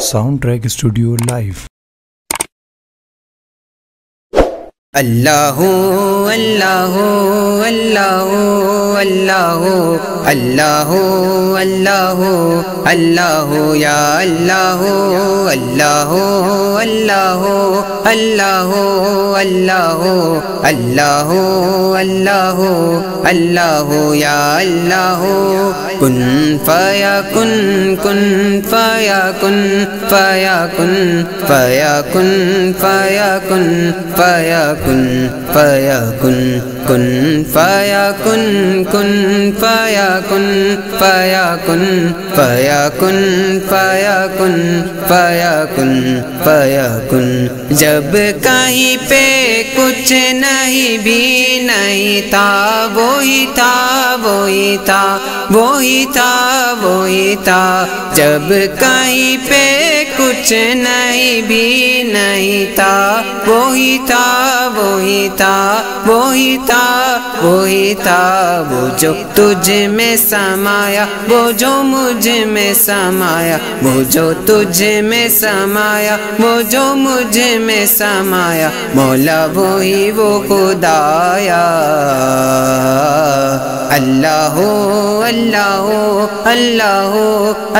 Sound track studio live. اللہ اللہ اللہ اللہ اللہ اللہ اللہ یا اللہ اللہ اللہ اللہ اللہ اللہ اللہ اللہ یا اللہ کن فیکن کن فیکن فیکن فیکن فیکن فیکن فیکن کن فیکن کن فیکن فیکن فیکن فیکن فیکن فیکن جب کہیں پہ کچھ نہیں بھی نہیں تھا وہی تھا وہی تھا وہی تھا وہی تھا جب کہیں پہ کچھ نہیں بھی نہیں تھا وہی تھا وہی تھا وہی تھا وہی تھا وہ جو تجھ میں سمایا وہ جو مجھ میں سمایا وہ جو تجھ میں سمایا وہ جو مجھ میں سمایا مولا وہی وہ خدایا اللہ اللہ اللہ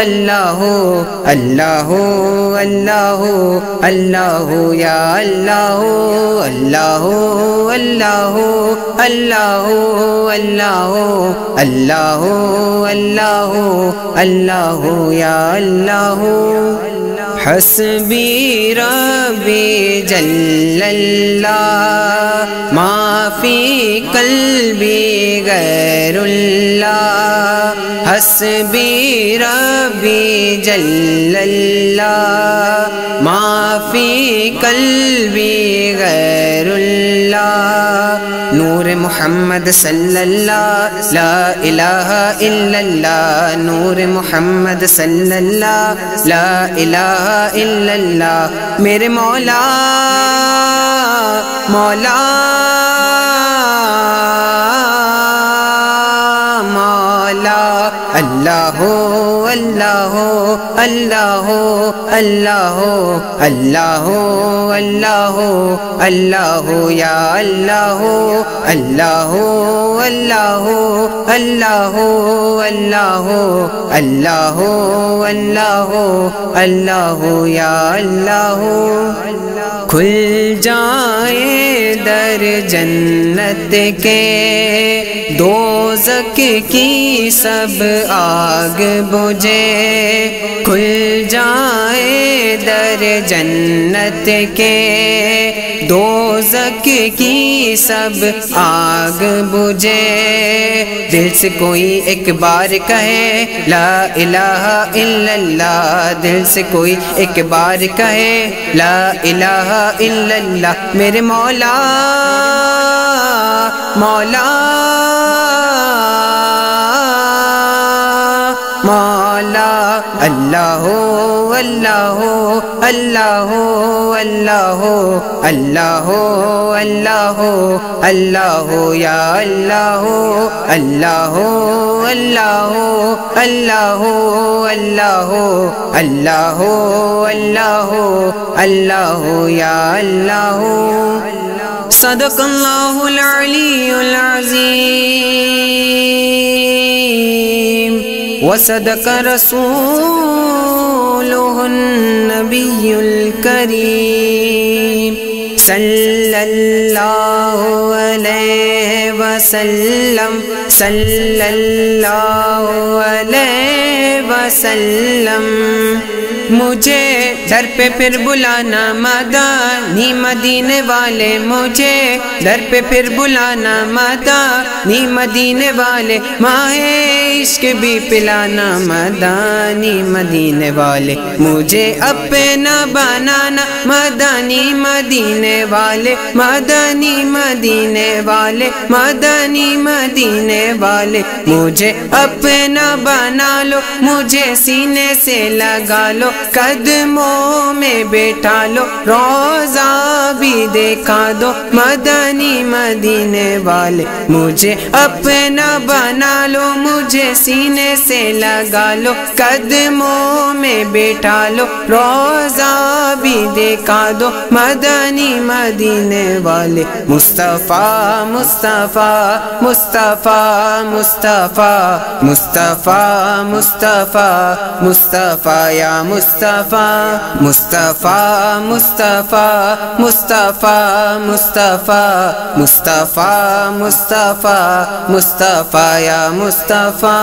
اللہ اللہ اللہ اللہ یا اللہ اللہ اللہ اللہ اللہ اللہ اللہ اللہ یا اللہ حسبی ربی جل اللہ ما فی قلبی غیر اللہ حسبی ربی جل اللہ ما فی قلبی غیر اللہ نور محمد صلی اللہ لا الہ الا اللہ نور محمد صلی اللہ لا الہ الا اللہ میرے مولا مولا مولا اللہ اللہ اللہ اللہ اللہ اللہ اللہ یا اللہ اللہ اللہ اللہ اللہ اللہ اللہ اللہ یا اللہ کھل جائیں در جنت کے دوزخ کی سب آگ بجھے کھل جائیں در جنت کے دوزخ کی سب آگ بجھے دل سے کوئی ایک بار کہے لا الہ الا اللہ دل سے کوئی ایک بار کہے لا الہ الا اللہ میرے مولا مولا مولا اللہ اللہ اللہ اللہ اللہ اللہ اللہ یا اللہ اللہ اللہ اللہ اللہ اللہ اللہ اللہ یا اللہ صدق اللہ العلی العظیم وصدق رسوله النبی الکریم صلی اللہ علیہ وسلم صلی اللہ علیہ وسلم مجھے در پہ پھر بلانا مدانی مدینے والے مجھے در پہ پھر بلانا مدانی مدینے والے ماہ عشق بھی پلانا مدانی مدینے والے مجھے اپنا بنانا مدانی مدینے والے مدانی مدینے والے مدانی مدینے والے مجھے اپنا بنا لو مجھے سینے سے لگا لو قدموں میں بیٹھا لو روزہ بھی دیکھا دو مدانی مدینے والے مجھے اپنا بنا لو مجھے سینے سے لگا لو، قدموں میں بیٹھا لو، روزہ بھی دیکھا دو، مدنی مدینے والے مصطفیٰ مصطفیٰ مصطفیٰ مصطفیٰ مصطفیٰ مصطفیٰ مصطفیٰ یا مصطفیٰ مصطفیٰ مصطفیٰ مصطفیٰ مصطفیٰ مصطفیٰ مصطفیٰ مصطفیٰ یا مصطفیٰ